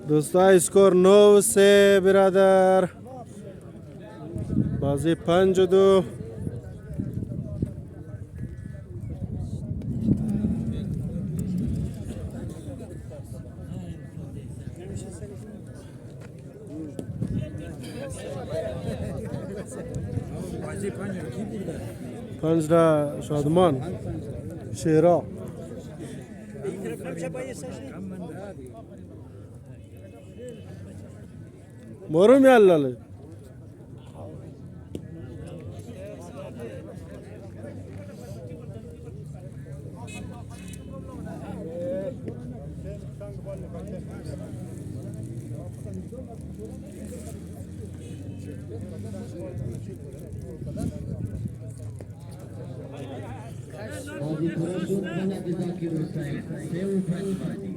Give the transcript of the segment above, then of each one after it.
دوستای اسکور 9-3 برادر. بازی 5-2. پنج را شادمان شیرا مرم یالاله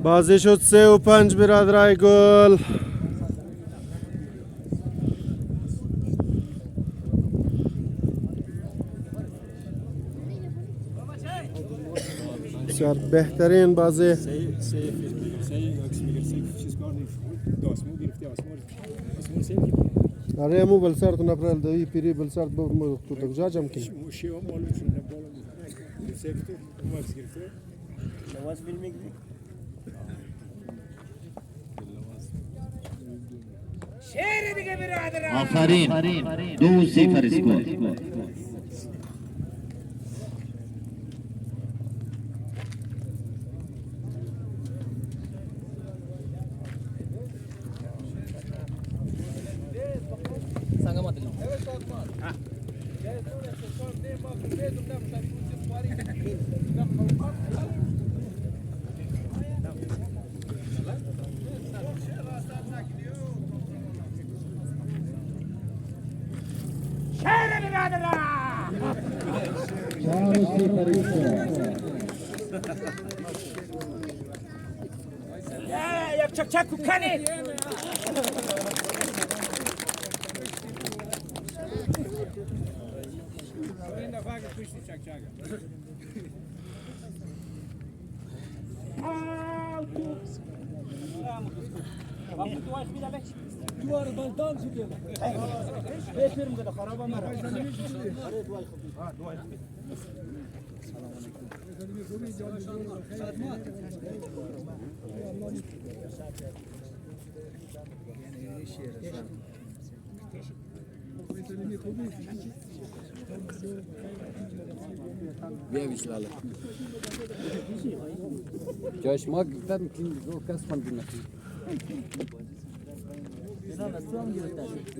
بازی شد 3-5 برادرای گل. بسیار بهترین بازی. آره مو بلسارت نپرال دوی پیری بلسارت با تو تجا جم کی آفرین 2-0 اسکور. Jak çak kukani. Duvar baldan çıkıyor. Beşerim de haraba mara. Wer ist alle? Ja, ich mag dann so Kasman gemacht.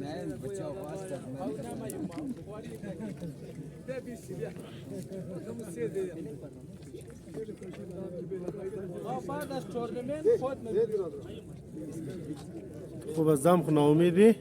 Nein, bachao wasta. خوب از دم خونه امیدی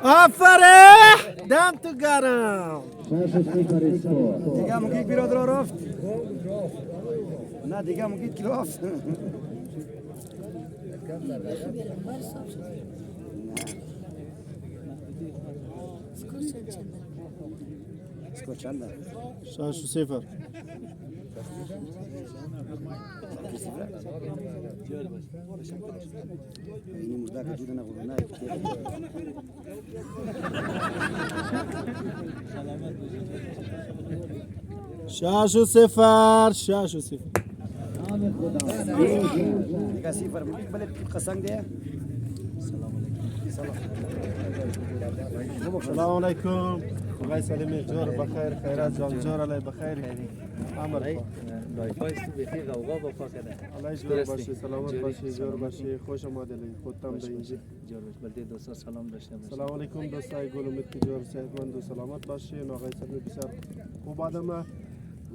آفرین دم تو گرم دیگه همون که برادر رفت نه دیگه همون که رفت اسکو چنده 6-0 اینی مرده که جوده نگوده نه 6-0 دیگه صفر بله قسنگ ده سلام علیکم خدای سلامت جور بخیر خیرات جان جور علی بخیر امر لایفایست بخیر غوغا با فاکده. الله جور باشی سلامت باشی جور باشی خوش آمدید خودتان به اینجا جور باش بلده دوستا سلام داشته باش. سلام علیکم دوستای گل امید که جور صحتمند و سلامت باشین آقای سلمی بسیار خوب آدمه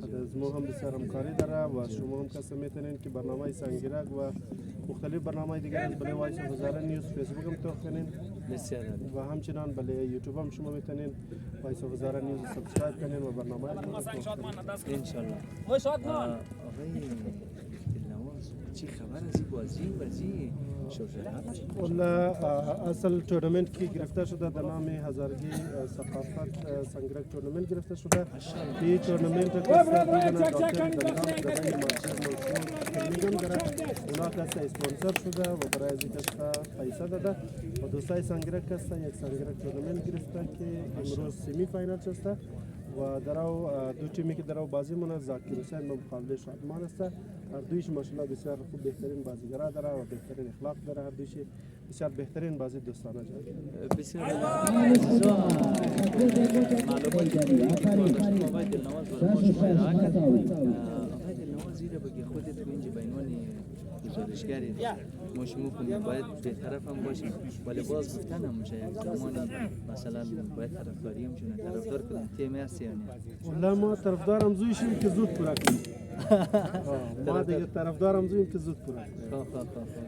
از ما هم بسیار همکاری داره و شما هم کسی میتونین که برنامه سنگیرک و مختلف برنامه دیگر از بله وایس هزاره نیوز فیسبوک هم توقع کنین بسیار عالی. و همچنان بله یوتیوب هم شما میتونین وایس هزاره نیوز سابسکرایب کنین و برنامه انشالله. وای شادمان آقای دلنواز چی خبر از این بازی شوشرات؟ والله اصل تورنمنت که گرفته شده در نام هزارگی ثقافت سنگرک تورنمنت گرفته شده. این تورنمنت که میگم داره اونا کسی اسپانسر شده و برای از کسی پیسه داده و دوستای سنگرک کسی یک سنگرک تورنمنت گرفته که امروز سیمی فاینال شده و درو دو تیمی که درو بازی مونه زاکر حسین و مقابل شادمان است. هر دویش ماشاءالله بسیار خوب بهترین بازیگرا داره و بهترین اخلاق داره. هر دویش بسیار بهترین بازی دوستانه جاری. بسیار معلوماتی آقای دلنواز برای شما ارائه کرد. آقای دلنواز زیرا بگی خودت تو اینجا بینوان گزارشگری ما شما کنیم باید به طرف هم باشیم ولی باز گفتن هم میشه یک زمانی مثلا باید طرفداری هم چونه طرفدار کنیم تیم هستی یعنی والله ما طرفدارم زویشیم که زود پورا کنیم. ما دیگه طرفدارم زوییم که زود پورا کنیم.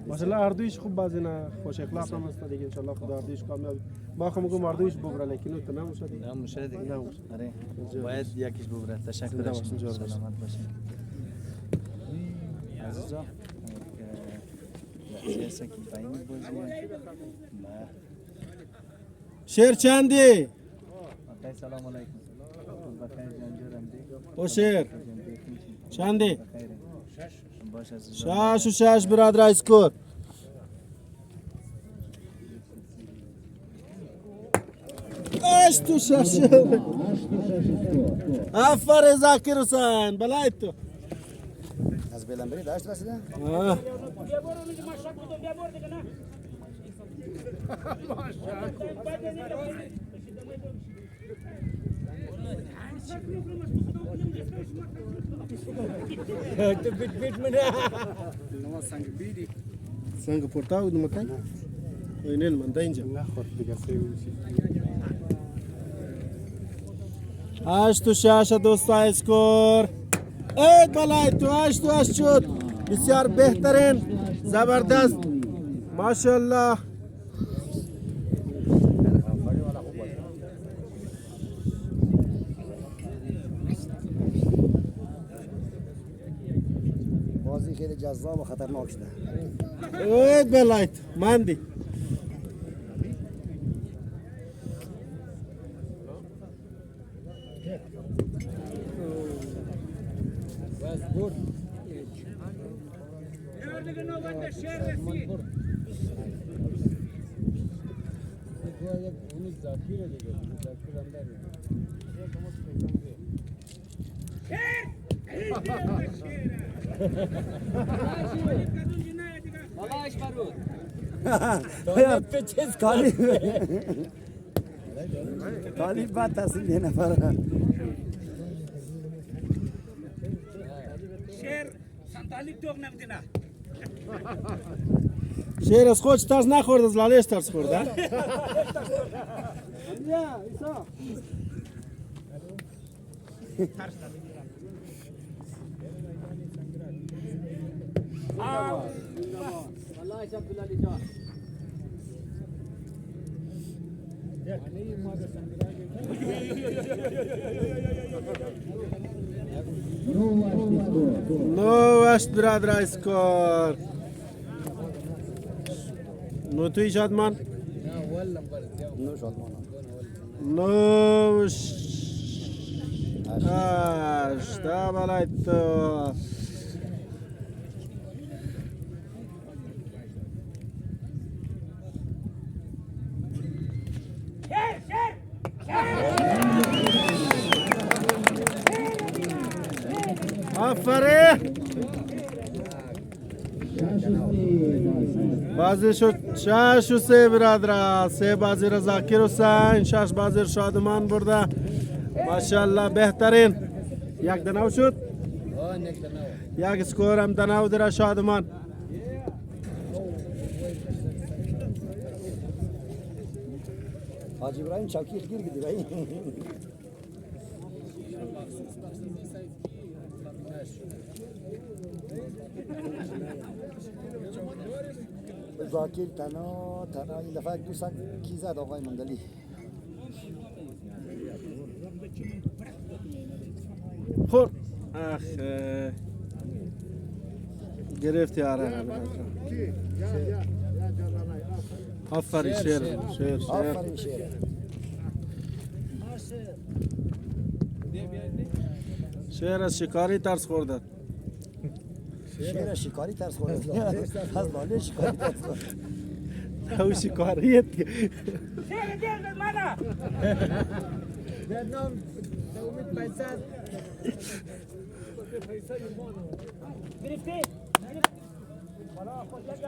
ماشاءالله هر دویش خوب بازی نه خوش اخلاق هم است دیگه ان شاء الله خدا هر دویش کامیاب. ما خو میگم هر دویش ببره لیکن تو نمیشه دیگه. نمیشه دیگه. نمیشه. آره باید یکیش ببره. تشکر سلامت باشین. عزیزا لحظه که فاین بازی شیر چندی؟ آقای سلام علیکم. بخیر جانجورم دی. او شیر چندی؟ باش عزیزا. 6 برادر اسکور. تو شش. آفر زاکر حسین بلای تو. از بلنبری داشت رسیده؟ سنگ پورتاو دو مکای؟ اینن من دینجا. نخورد دیگه سیویشی. 8-6 دوستا اسکور. ای بالای تو 8 شد. بسیار بهترین زبردست ماشاءالله. بازی خیلی جذاب و خطرناک شده. ای بالای تو مندی. طالب बात तहसील देना पड़ रहा شیر سنتالیک توق نمیدینا شیر از خودش ترس نخورد از لالهش ترس خورد ها؟ نو است برادر اسکور. نو توی شادمان؟ نو تا بالای تو. آفرین بازی شد 6-3 برادر. 3 بازی را زاکر حسین 6 بازی شادمان برده ماشاءالله بهترین. یک دنو شد یک اسکور هم دنو در شادمان. حاجی ابراهیم چاکی گیر گیری بھائی زاکر تنها این دفعه 200 کی زد آقای مندلی. خور اخ گرفتی آره آفرین شیر آفرین شیر. شیر از شکاری ترس خورده. شیر شکاری ترس خورده. از لاله شکاری ترس خورده. او شکاریت شیر دیل مانا نام امید پیسه گرفتی حالا خود یک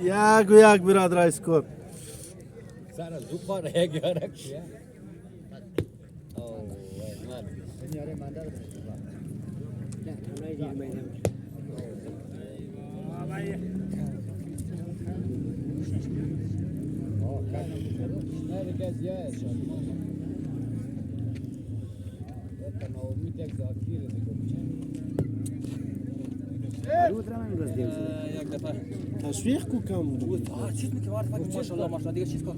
یک و یک برادر اسکور سر زوبار یک یارک چیه یک دفعه تشویق کو کم بود چیز میگه وارد فکر ماشاءالله دیگه چیز کن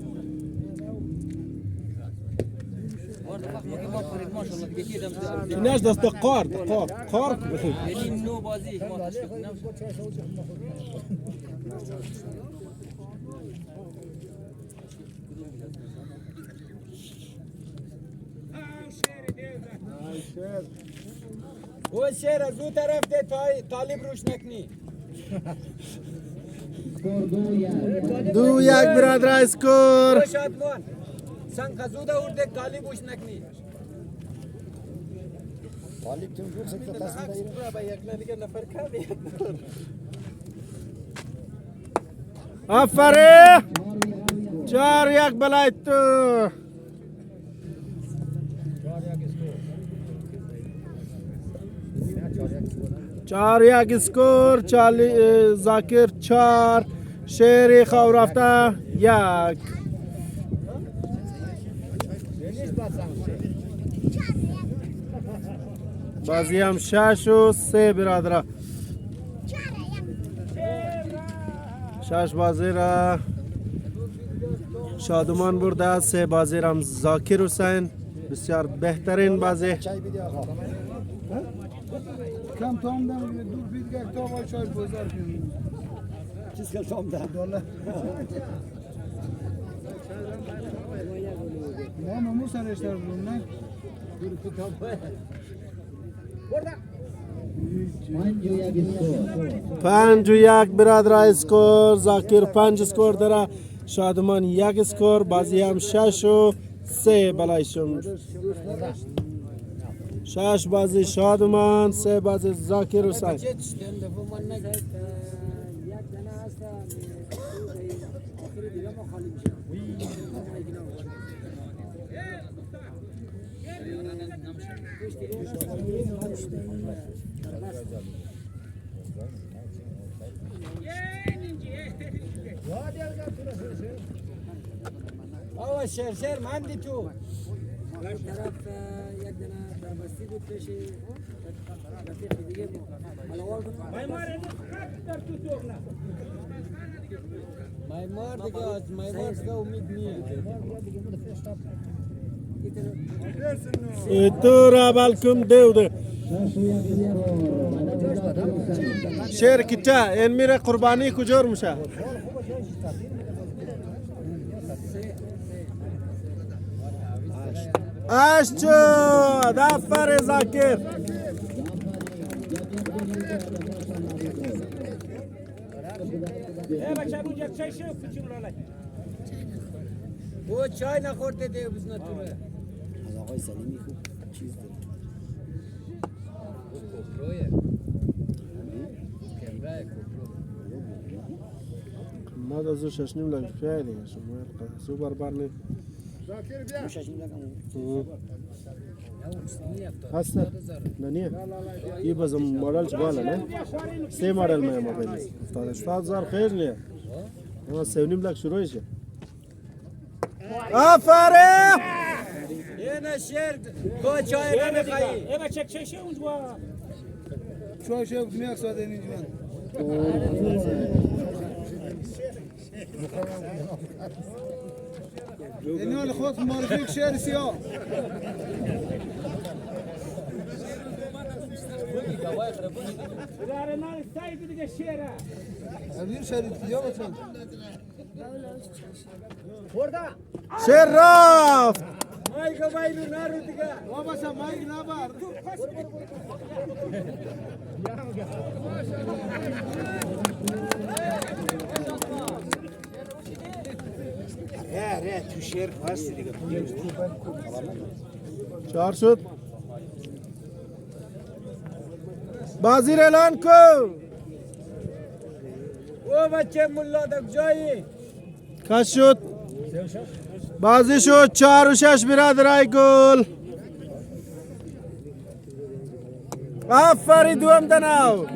وارد فکر میگه وارد ماشاءالله دیگه چیز ایناش دست قار یعنی نو بازی ما تشویق او شیر از اون طرف ده طالب روش نکنی دو یک برادر اسکور شادمان سنگ خزوده ورده طالب روش نکنی طالب تیم جور سکتا تصمیم دایر. آفرین 4-1 بلای تو 4-1 اسکور زاکر 4 شیر خورافته 1 بازی هم 6 و 3 برادر 6 بازی را شادمان برده 3 بازی را هم زاکر حسین بسیار بهترین بازی چای بیدی آقا. کم تام دم دور بیدگر تا آقای چای بازار کنیم چیز که شام ده داره. ما ممو سرشتر بودم نه 5-1 برادر اسکور زاکر 5 اسکور داره شادمان 1 اسکور بازی هم 6 و 3 بلایشم 6 بازی شادمان 3 بازی زاکر حسین آوا شیر مندی تو طرف یک دانه دربستی بود پیش رفیق دیگه بود حالا مایمار دیگه از مایمار دیگه امید نیه تو را بالکم دیوده شیر کتا این میره قربانی کجور میشه اشچو دفر زاکر بچه اونجا چای شو کچون لاله او چای نخورده دیگه بزنه تو از آقای سلیمی خوب چیز داره. ما دازو ششنیم لگ خیلی شما سو بربر نی هست نه یه بازم مدل چگاله نه 3 مدل می موبایل 70000 خیلی اما 7.5 لک شروعشه آفرین یه نشیر تو چای نمیخوایی ای بچه چشه اونجا چای شب میاک ساده نیجوان اینال خود معرفی شهر سیاه داره من سعی دیگه شیره امیر شهر یا بچه شیر رفت مایک بایلو نرو دیگه بابا سا مایک نبر تو شیر هستی دیگه 4 شد بازی را اعلان کو او بچه ملا دک جایی کش شد بازی شد 4 و 6 برادرای گل آفرین دوم دناو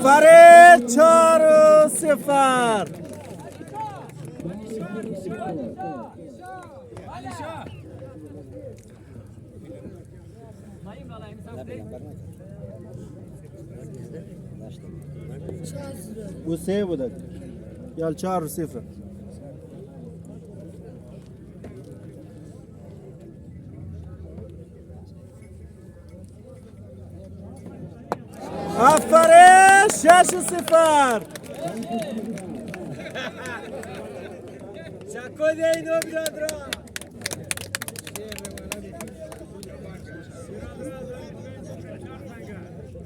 فرید 4 و 0 و 3 بوده یا 4 و 0 آفرین 6 و 0 شکو دیدو برادران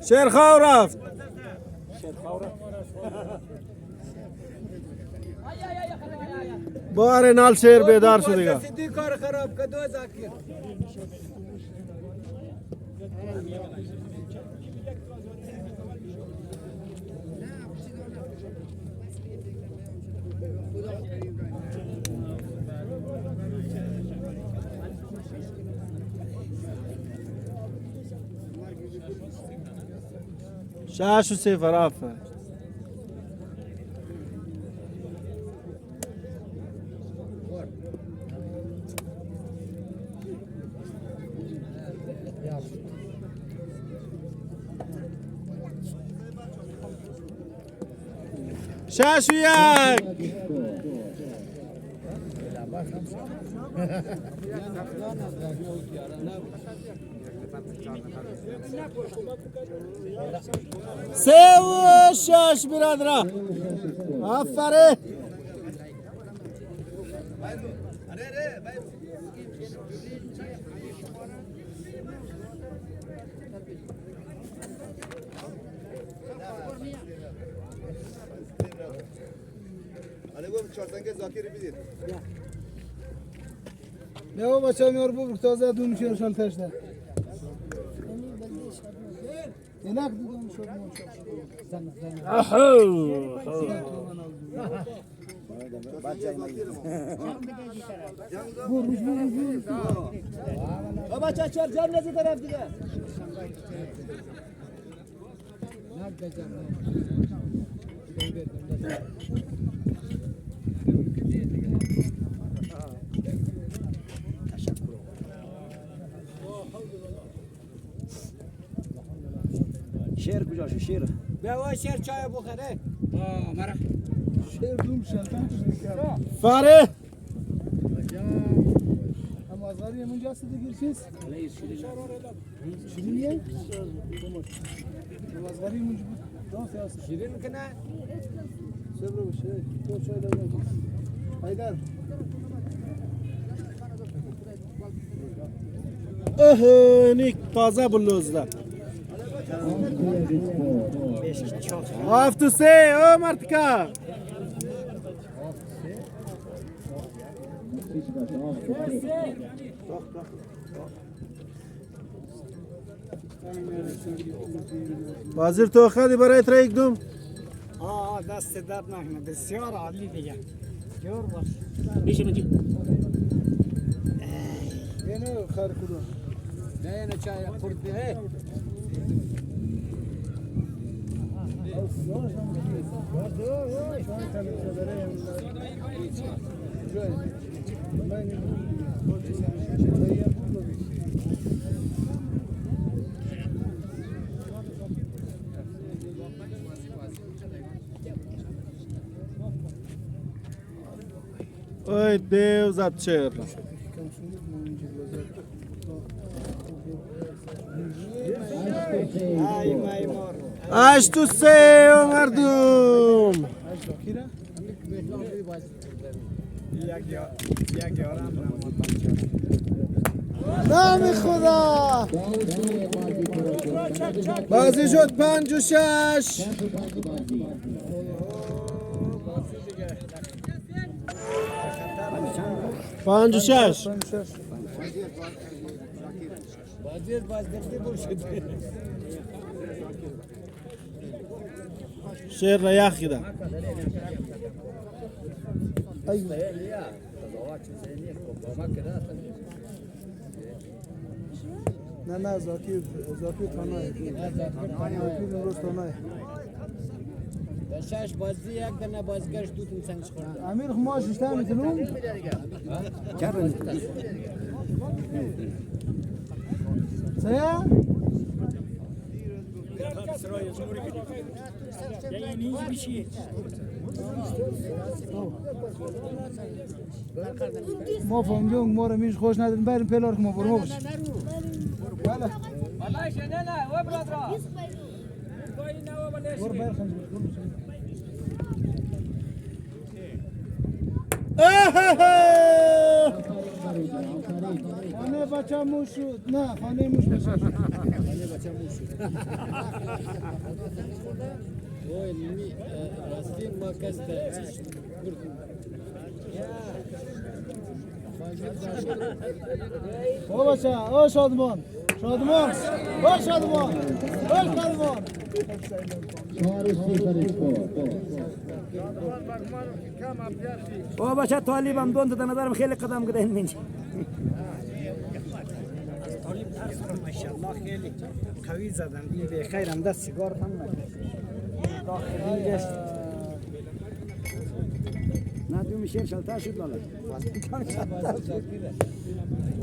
شیرخواه رفت باره نال شیر بیدار شدیگا دی کار خراب کدو زاکر شش و 0 آفرین شش و 1 3 و 6 برادران آفرین یا بچه میار ببر تازه دون شیر شال تشته اینک دیدم شد بابا چه چهار جام نزد طرف دیگه شیر کجا شو شیر بیا شیر چای بخوره مرا شیر دوم شال فاره اما از غاری من جاست دیگر چیز شیرینیه از غاری من جاست شیرین کنه صبر باشه تو چای دادم حیدر اوه نیک تازه بلوزده 7 و 3 او مرتکا وزیر تو خدی برای تر یک دوم دست درد نکنه بسیار عالی دیگه جور باش میشه میگی اینو خر کدوم نه نه چای خورد به Oi, Deus, a tcherra. ای میمار Acho tu seu, mardum. یک یارم نام خدا بازی شد 5 و 6 5 و 6 شیر را یخ کده نه نه زاکی تانای زاکی درست تانای شش بازی یک دنه بازگشت دو تیم سنگش خورد امیر خماش اشتر میتونم سیا ما فهمیدیم ما رو میش خوش نداریم بریم پلار که ما برمو باشیم بله برو بر خنج خانه بچه موش شد نه خانه موش بچه شد اوه نیمی راستین ما کست او بچه او شادمان شادمان او شادمان او شادمان 4-0 او بچه طالب هم دون تا نظرم خیلی قدم گده این منج طالب ترس کنم ماشاءالله خیلی قوی زدن این به خیر هم دست سیگار هم داخلی گشت نه دو میشه شلتا شد لالا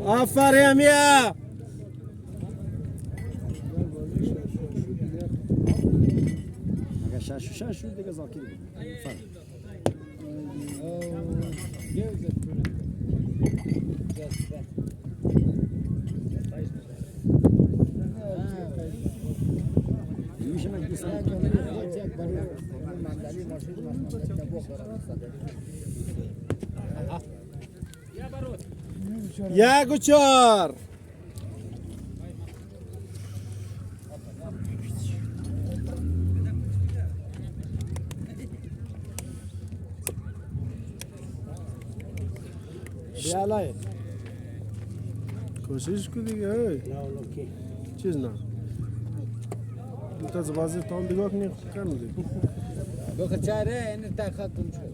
آفرین امیا اگه شش شد دیگه زاکی فرق یک و 4 بیالای کوشش کو دیگه چیز نه تو بازی تام دیگه کنی کنم دیگه بخ چاره این تاخاتون شد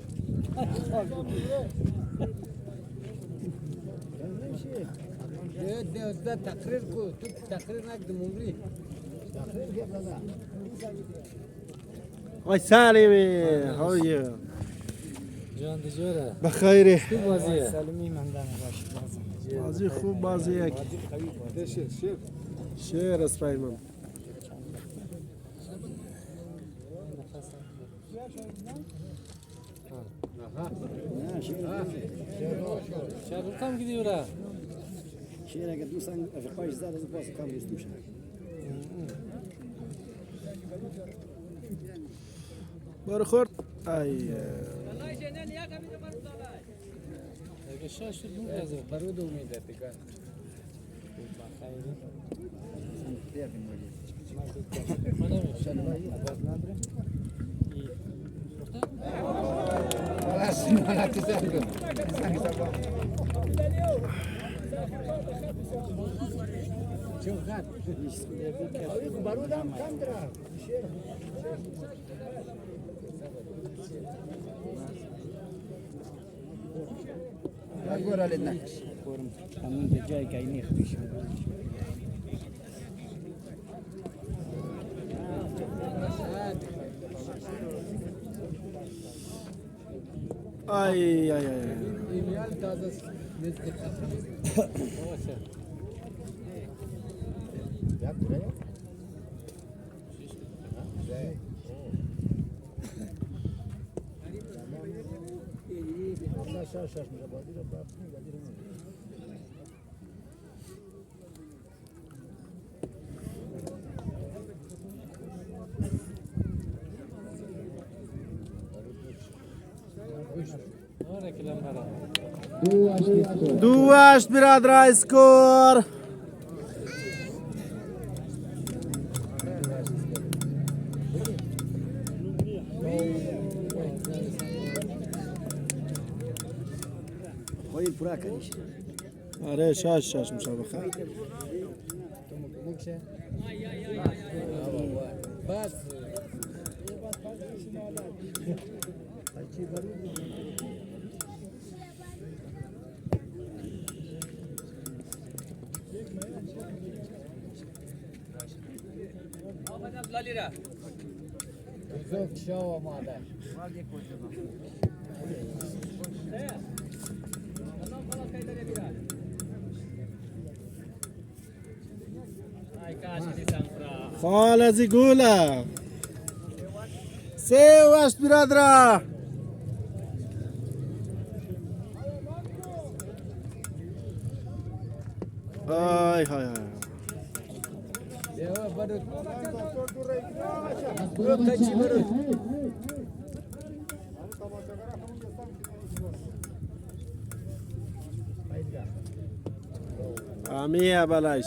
ده تقریر کو تو تقریر نکدم عمری آی سلیمی how are you جان دجوره بخیری تو بازیه سلمی من دم باش بازی خوب بازی یک شیر اسپایمم شب کم gidiyor شیر اگه دو سنگ افقایش زد از باز کم نیست میشه برو خورد ای برود امید دیگر همون به جای گینی خویش Ay ay ay. Duas برادر اسکور. خواهی پورا کنیش آره شش مسابقه. بس زوج شو مادر خالصی گوله. سه وست برادر. های های های. Amiye balaş.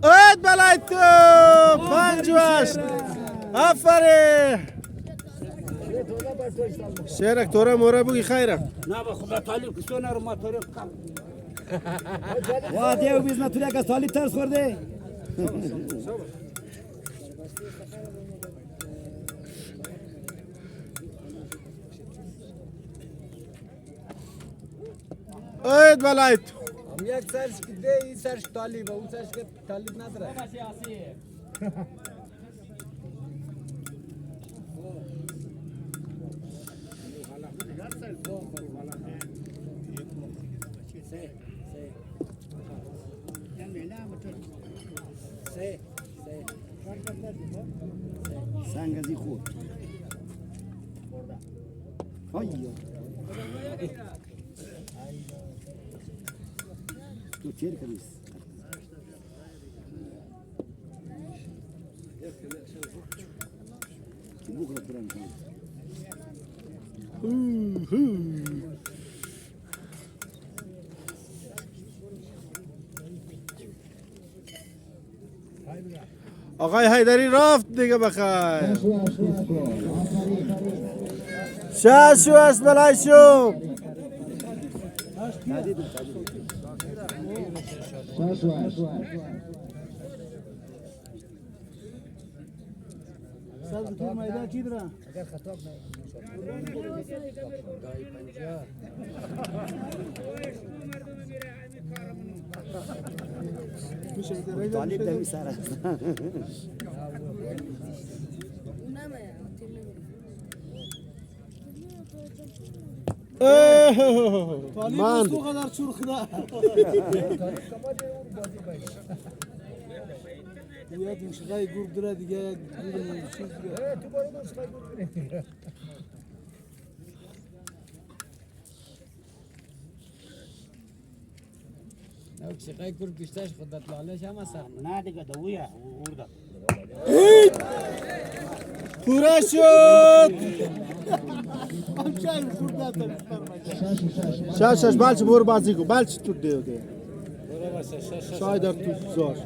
Evet balay tu. Panjwaş. Aferin. شیرک تورا مورا بگی خیره. نه با خدا طالب کسونه رو ما طریق کم وادی و بیزنا طوری که طالب ترس خورده Evet balay tu. هم یک سرش که ده این سرش طالب اون سرش که طالب نداره سنگزی خود تو چیر کنیس که بخلا برن کنیس آقای حیدری رفت دیگه بخیر. شش است بلای شو. سب تو میدان کی درا؟ طالب دمی سر است من Bu kadar çurkda. Yadın şurayı gurdura diye او شقای کور پیشتاش خودت لالش هم اصلا نه دیگه دویه ورده پورا شد. amcayım kurda شش بالچ بور بازی کو بالچ تو دیو دی. شاید تو زور.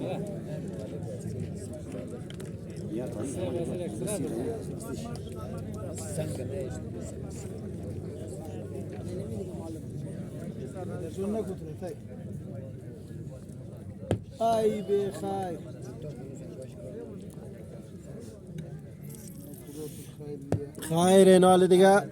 جون نکوتره تای ای به خیر خیر نال دیگه